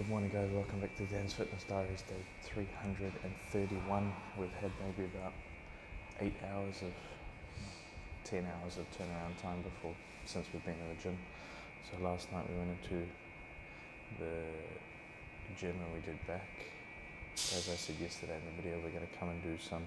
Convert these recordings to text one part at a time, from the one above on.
Good morning guys, welcome back to Dan's Fitness Diaries, day 331. We've had maybe about 10 hours of turnaround time since we've been in the gym. So last night we went into the gym and we did back. As I said yesterday in the video, we're going to come and do some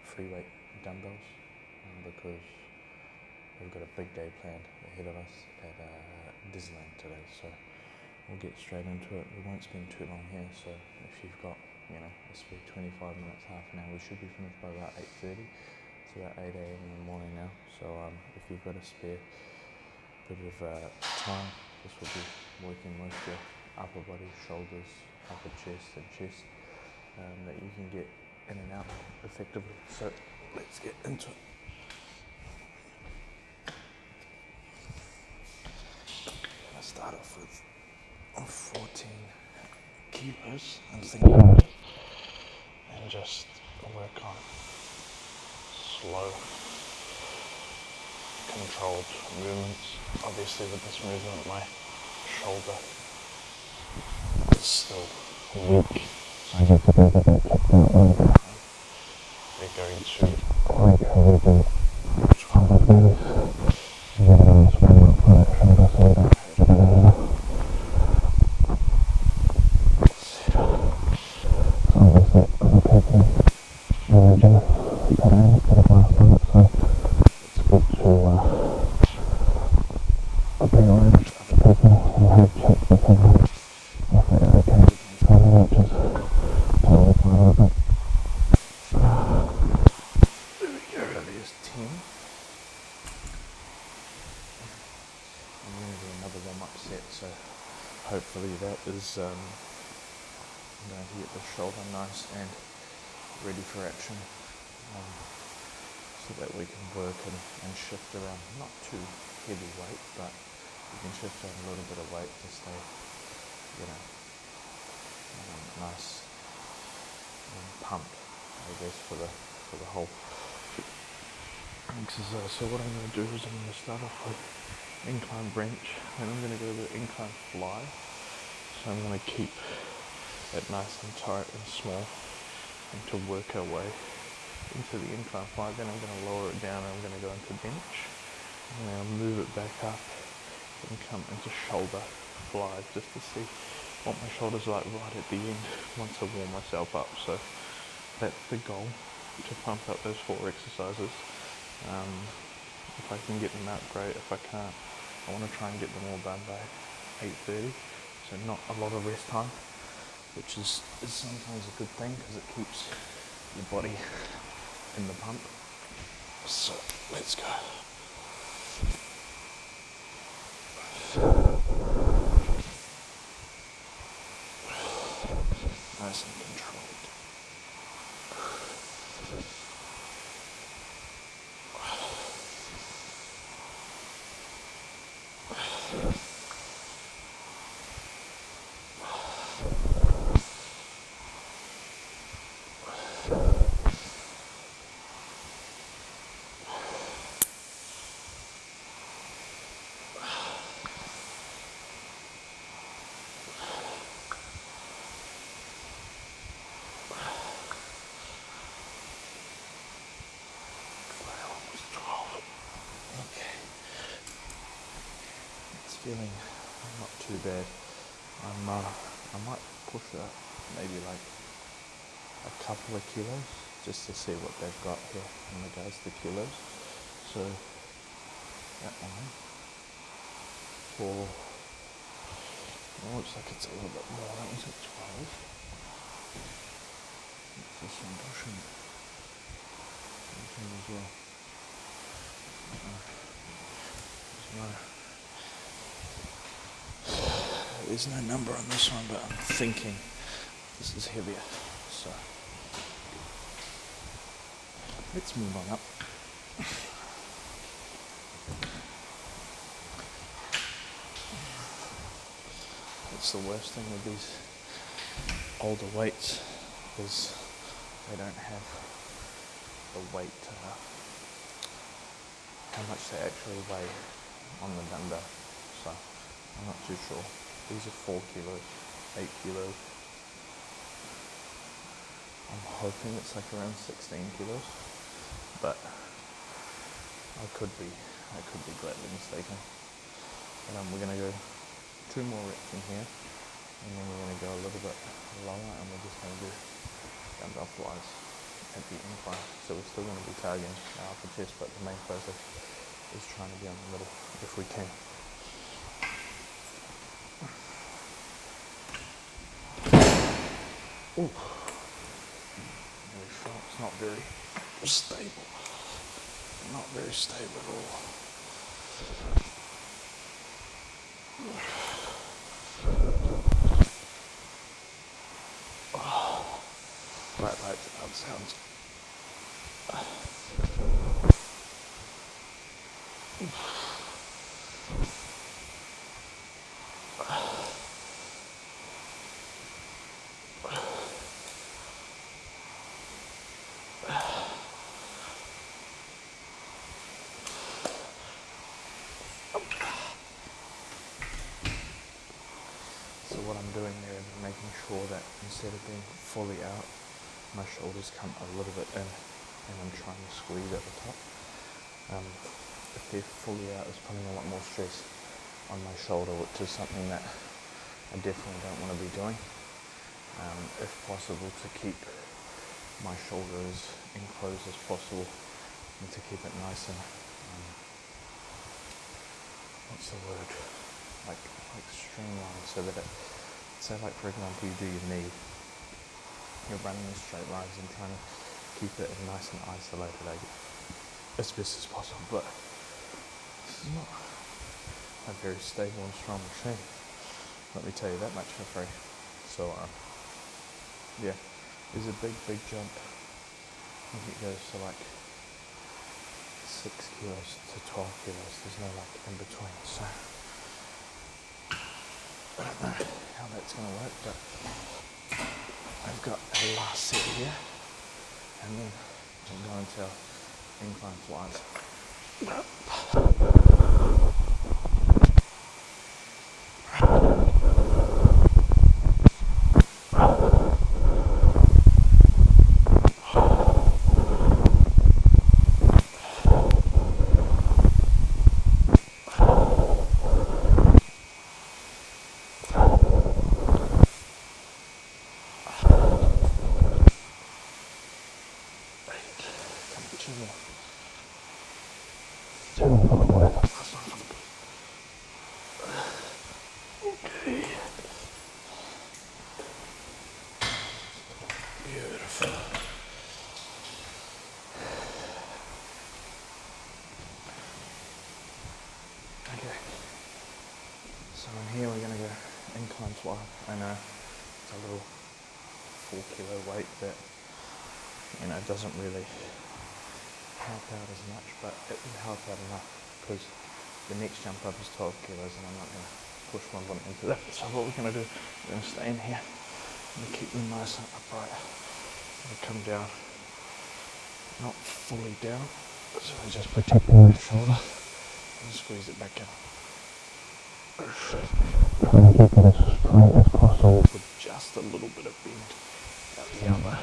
free weight dumbbells because we've got a big day planned ahead of us at Disneyland today, so we'll get straight into it. We won't spend too long here, so if you've got, a spare 25 minutes, half an hour, we should be finished by about 8:30. It's about 8 a.m. in the morning now, so if you've got a spare bit of time, this will be working most of your upper body, shoulders, upper chest and chest that you can get in and out effectively. So let's get into it. Start off with 14 kilos and just work on slow, controlled movements. Obviously with this movement my shoulder is still weak, so I need to get that checked out later. We're going to recover the shoulder base and get it on the swell up for that shoulder so we don't hurt it anymore. So obviously other people in the gym today instead of last night, so it's good to be around other people and have checks with them if they're okay with me filming, which is totally fine with it. There we go, there's 10. I'm going to do another warm-up set, so hopefully that is going to get the shoulder nice and ready for action, so that we can work and shift around, not too heavy weight, but we can shift around a little bit of weight to stay, nice and pumped, I guess, for the whole exercise. So what I'm going to do is I'm going to start off with incline bench, then I'm going to go to the incline fly. So I'm going to keep it nice and tight and small and to work our way into the incline fly. Then I'm going to lower it down and I'm going to go into bench, and then I'll move it back up and come into shoulder fly just to see what my shoulders are like right at the end once I warm myself up. So that's the goal, to pump up those 4 exercises. If I can get them out, great. If I can't, I want to try and get them all done by 8:30, so not a lot of rest time, which is sometimes a good thing because it keeps your body in the pump. So let's go. Nice and controlled. Feeling not too bad. I might push up maybe like a couple of kilos just to see what they've got here in regards to kilos. So that one for, looks like it's a little bit more. That one's at 12. This one pushing as well. There's no number on this one, but I'm thinking this is heavier. So let's move on up. That's the worst thing with these older weights, is they don't have the weight, how much they actually weigh on the dumbbell. So I'm not too sure. These are 4 kilos, 8 kilos. I'm hoping it's like around 16 kilos, but I could be gladly mistaken. And we're gonna go 2 more reps in here, and then we're gonna go a little bit lower, and we're just gonna do dumbbell flies at the incline. So we're still gonna be targeting our upper chest, but the main focus is trying to be on the middle if we can. Ooh. It's not very stable. Not very stable at all. Right, that sounds. So what I'm doing there is making sure that instead of being fully out, my shoulders come a little bit in, and I'm trying to squeeze at the top. If they're fully out, it's putting a lot more stress on my shoulder, which is something that I definitely don't want to be doing. If possible, to keep my shoulder as enclosed as possible, and to keep it nice and what's the word? Like streamlined, so that it, say like for example you do your knee, you're running in straight lines and trying to keep it nice and isolated as best as possible, but this is not a very stable and strong machine, let me tell you that much for free. So yeah, there's a big jump. I think it goes to like 6 kilos to 12 kilos, there's no like in between, so I don't know how that's going to work, but I've got a last set here, and then I'm going to our incline flies. Okay. Beautiful. Okay. So in here we're going to go incline fly. I know it's a little 4 kilo weight that, you know, doesn't really help out as much, but it will help out enough because the next jump up is 12 kilos and I'm not going to push my body into that. So what we're going to do, we're going to stay in here and keep them nice and upright. And come down, not fully down, so we're just protecting the shoulder and squeeze it back in. Trying to keep it as straight as possible with just a little bit of bend out the other.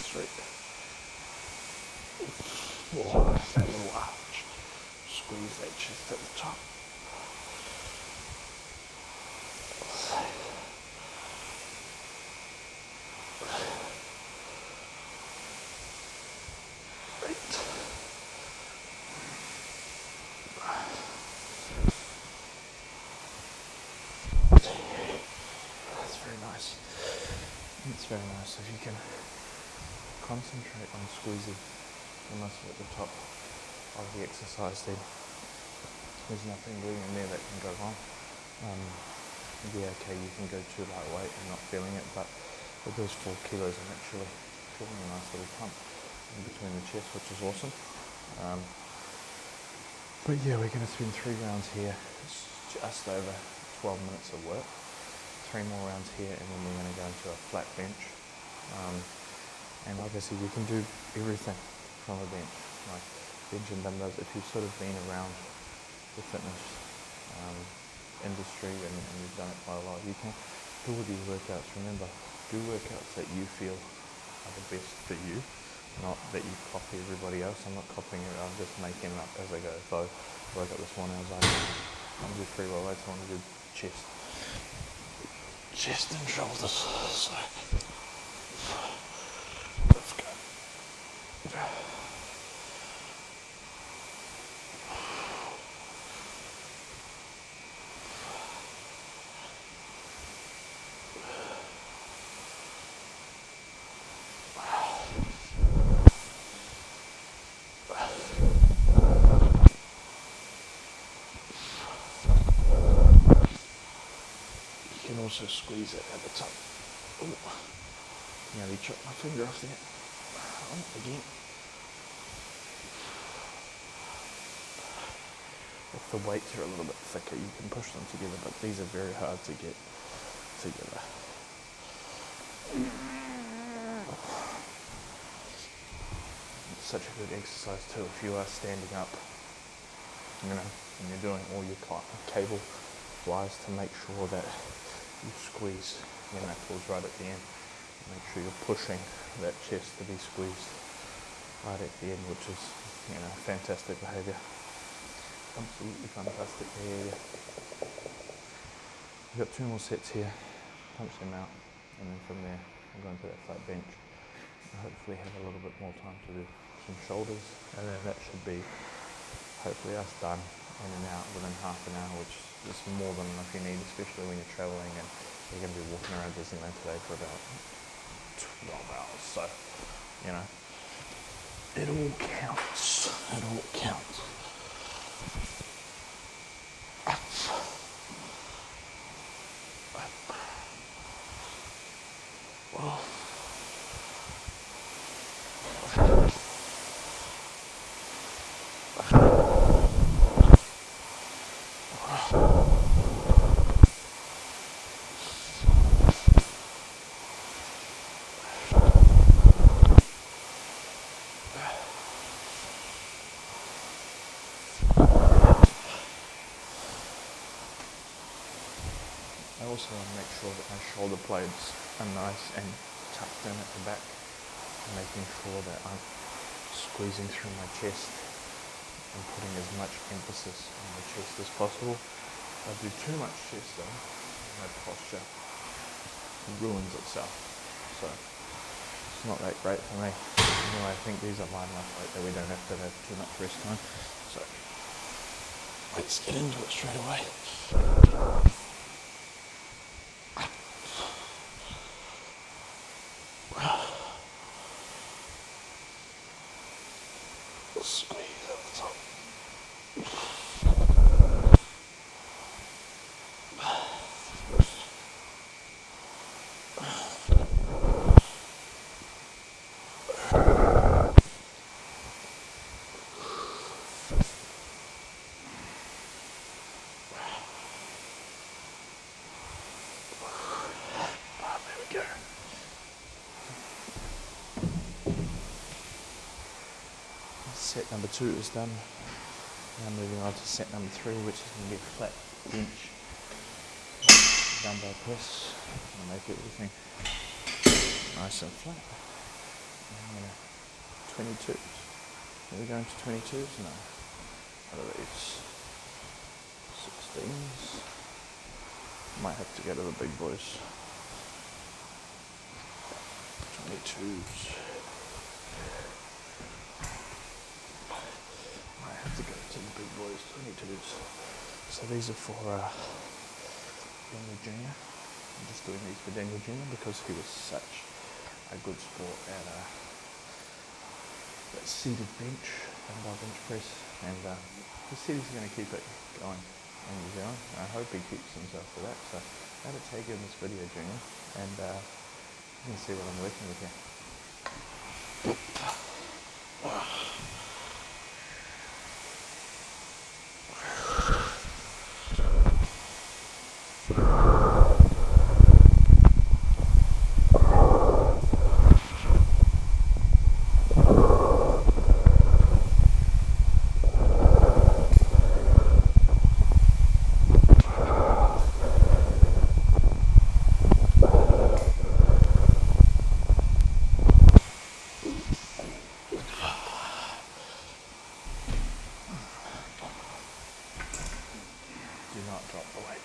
Straight. Oh, that little arch. Squeeze that chest at the top. It's very nice if you can concentrate on squeezing the muscle at the top of the exercise, then there's nothing really in there that can go wrong. Yeah, okay, you can go too lightweight and not feeling it, but with those 4 kilos I'm actually feeling a nice little pump in between the chest, which is awesome. But yeah, we're going to spend 3 rounds here. It's just over 12 minutes of work. 3 more rounds here, and then we're going to go into a flat bench. And like I said, you can do everything from a bench, like bench and dumbbells. If you've sort of been around the fitness industry and you've done it quite a lot, you can do all these workouts. Remember, do workouts that you feel are the best for you, not that you copy everybody else. I'm not copying it, I'm just making it up as I go. So I woke up this morning, I was like, I'm going to do free roll weights, I want to do chest and shoulders. So let's go. You can also squeeze it at the top. Ooh. Nearly chopped my finger off there. Again. If the weights are a little bit thicker, you can push them together, but these are very hard to get together. It's such a good exercise too if you are standing up, you know, and you're doing all your cable flies, to make sure that you squeeze your knuckles right at the end. Make sure you're pushing that chest to be squeezed right at the end, which is, you know, fantastic behaviour. Absolutely fantastic behaviour. We've got 2 more sets here. Punch them out, and then from there I'm going to that flat bench. I'll hopefully have a little bit more time to do some shoulders, and then that should be hopefully us done in and out within half an hour, which is more than enough you need, especially when you're travelling and you're going to be walking around Disneyland today for about 12 hours. So, you know, it all counts. It all counts. I also want to make sure that my shoulder blades are nice and tucked in at the back, making sure that I'm squeezing through my chest and putting as much emphasis on my chest as possible. If I do too much chest though, my posture ruins itself. So it's not that great for me. Anyway, I think these are light enough weight that we don't have to have too much rest time. So let's get into it straight away. Squeeze at the top. There we go. Set number 2 is done. Now moving on to set number 3, which is going to be a flat bench dumbbell press. I'll make everything nice and flat. And I'm going to 22s. Are we going to 22s? No. What are these? 16s. Might have to go to the big boys. 22s. To go to the big boys, 22s. So these are for Daniel Jr. I'm just doing these for Daniel Jr. because he was such a good sport at that seated bench, dumbbell bench press, and he said he's going to keep it going in New Zealand. I hope he keeps himself to that. So I'm going to take in this video, Junior, and you can see what I'm working with here.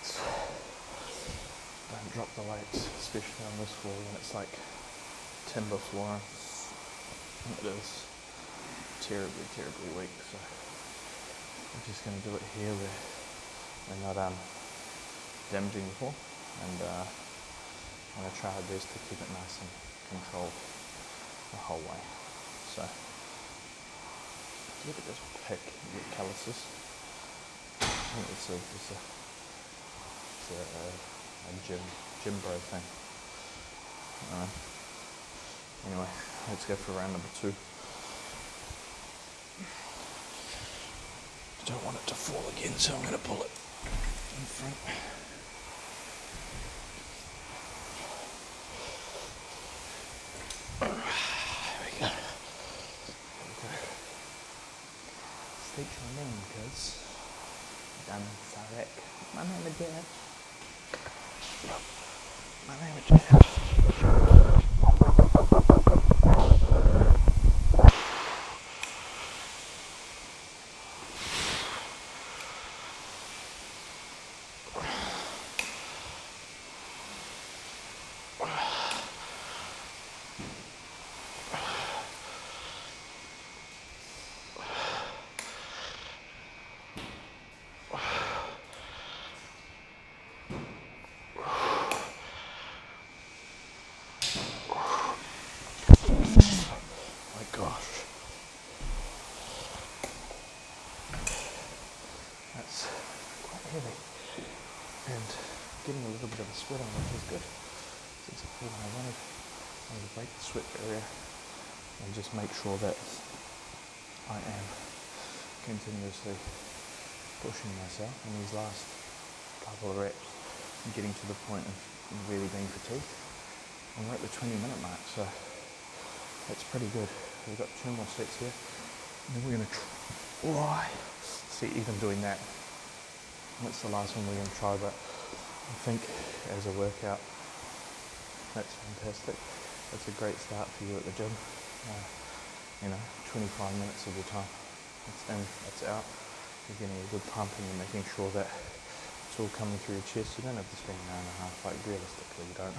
weights. Don't drop the weights, especially on this floor when it's like timber flooring. It is terribly, terribly weak, so I'm just going to do it here where we're not damaging the floor, and I'm going to try our best to keep it nice and controlled the whole way. So, look at this pick, you get calluses. I think it's a gym bro thing. Anyway, let's go for round number 2. I don't want it to fall again, so I'm going to pull it in front. There we go. State your name, cuz. Dan Sarek. My name is Dad. My name is Dad. That's quite heavy and getting a little bit of a sweat on, which is good. That's exactly what I wanted. I wanted to break the sweat barrier and just make sure that I am continuously pushing myself in these last couple of reps and getting to the point of really being fatigued. And we're at the 20-minute mark, so that's pretty good. We've got 2 more sets here, and then we're going to try, see, even doing that. That's the last one we're going to try, but I think as a workout, that's fantastic. That's a great start for you at the gym. 25 minutes of your time. It's in, it's out. You're getting a good pump and you're making sure that it's all coming through your chest. You don't have to spend an hour and a half, like realistically you don't.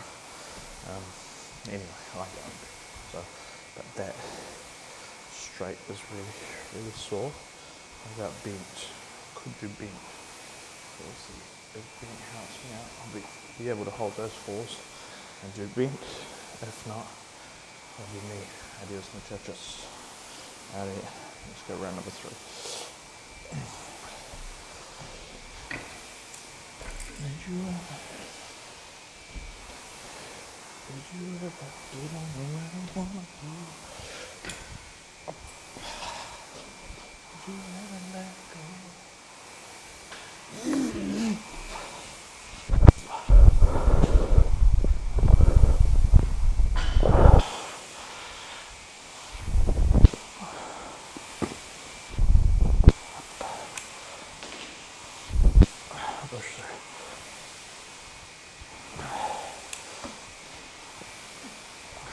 Anyway, I don't. So, but that straight was really, really sore. I got bent. Could do bent. We'll see if bent helps me out. I'll be able to hold those fours and do bent. If not, that'll be me. Adios muchachos. Out of here. Let's go round number 3. Did you ever get on where I want you? Did you ever let go?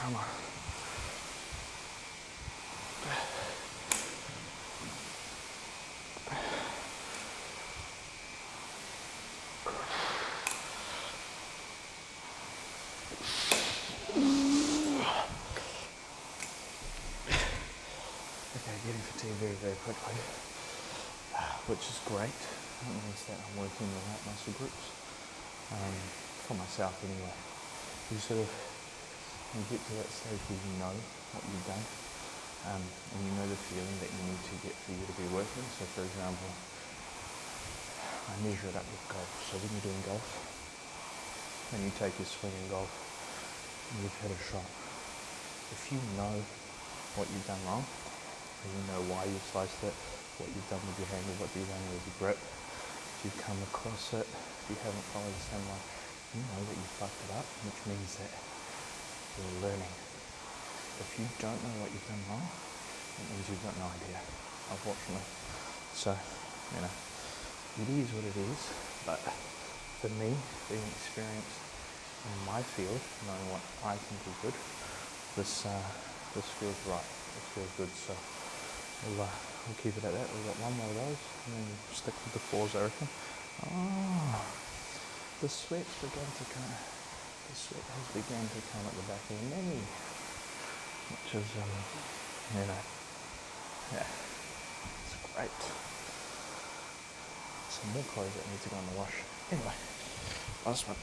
Come on. Okay, getting fatigued very, very quickly, which is great. That means that I'm working the right muscle groups, for myself anyway. You sort of get to that stage where you know what you've done, and you know the feeling that you need to get for you to be working. So for example, I measure it up with golf. So when you're doing golf, when you take your swing in golf, and you've hit a shot, if you know what you've done wrong, and you know why you sliced it, what you've done with your handle, what you've done with your grip, if you've come across it, if you haven't followed the same line, you know that you fucked it up, which means that you're learning. If you don't know what you've done wrong, it means you've got no idea, unfortunately. So, it is what it is, but for me, being experienced in my field, knowing what I think is good, this feels right. It feels good, so we'll keep it at that. We've got 1 more of those, and then stick with the 4s, I reckon. The sweat has begun to come at the back of the knee, which is, yeah, it's great. Some more clothes that need to go in the wash. Anyway, last one.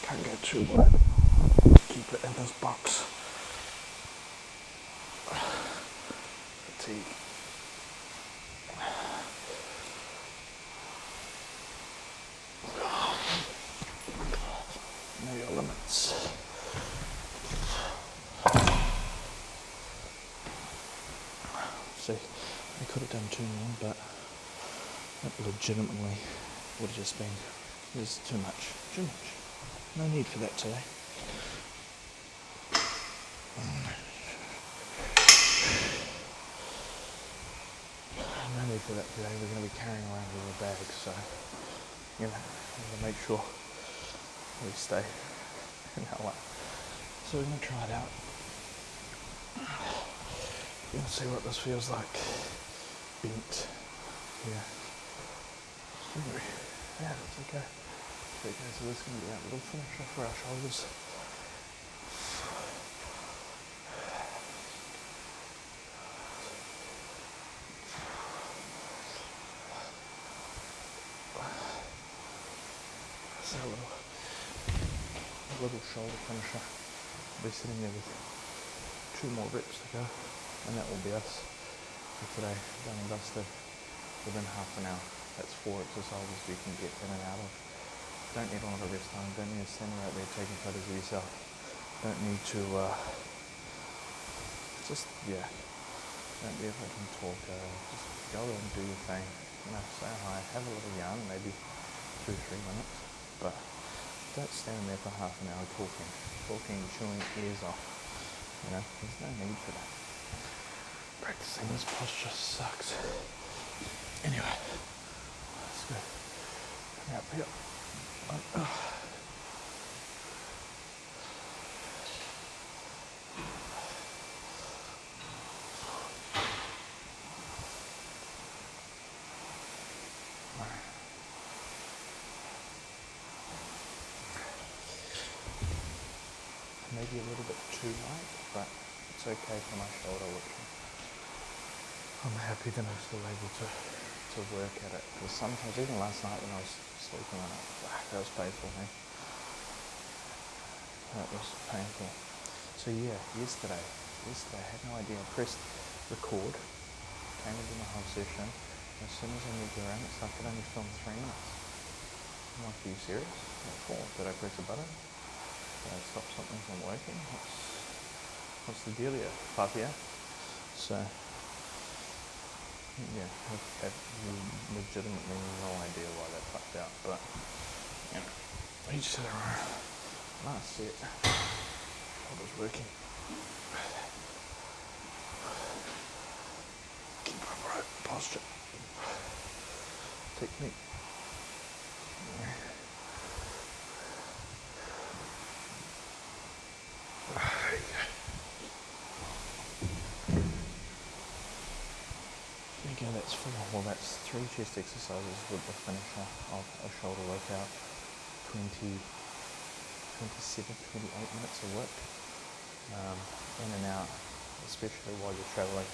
Can't get too wet. Keep it in this box. Fatigue. Know your limits. See, I could have done 2 more, but that legitimately would have just been, there's too much. No need for that today. No need for that today. We're going to be carrying around with a bag, so, I'm going to make sure we stay in that way. So we're going to try it out. We're going to see what this feels like. Bent. Yeah. Yeah, that's okay. Okay, so this is going to be our little finisher for our shoulders. So a little shoulder finisher. We'll be sitting there with 2 more reps to go, and that will be us for today. Done and dusted within half an hour. That's 4 exercises we can get in and out of. Don't need a lot of rest time. Don't need to stand out there taking photos of yourself. Don't need to, don't be afraid to talk. Just go and do your thing. Say hi, have a little yarn, maybe 2-3 minutes. But don't stand there for half an hour talking, chewing ears off. There's no need for that. Practicing this posture sucks. Anyway, let's go. Come up here. Maybe a little bit too light, but it's okay for my shoulder, which I'm happy that I'm still able to work at it. Because sometimes, even last night when I was sleeping on it, that was painful, man. That was painful. So yeah, yesterday I had no idea. I pressed record, came into my whole session, and as soon as I moved around, it's like it only filmed 3 minutes. I'm like, are you serious? What for? Did I press a button? Stop something from working? What's the deal here, Papia? So, yeah, I have legitimately no idea why that fucked out, but, we just had our last set. I was working. Keep upright posture. Technique. There you go, that's 4. Well, that's 3 chest exercises with the finisher of a shoulder workout. 27, 28 minutes of work. In and out, especially while you're traveling.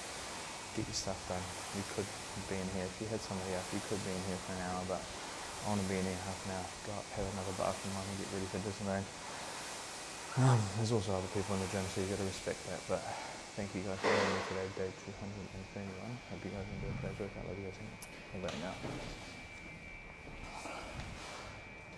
Get your stuff done. You could be in here, if you had somebody else, you could be in here for an hour, but I want to be in here half an hour. Go up, have another bath and get ready for Disneyland. There's also other people in the gym, so you got to respect that, but thank you guys for joining me today, day 231. Hope you guys enjoyed today's workout. Love you guys. Bye now.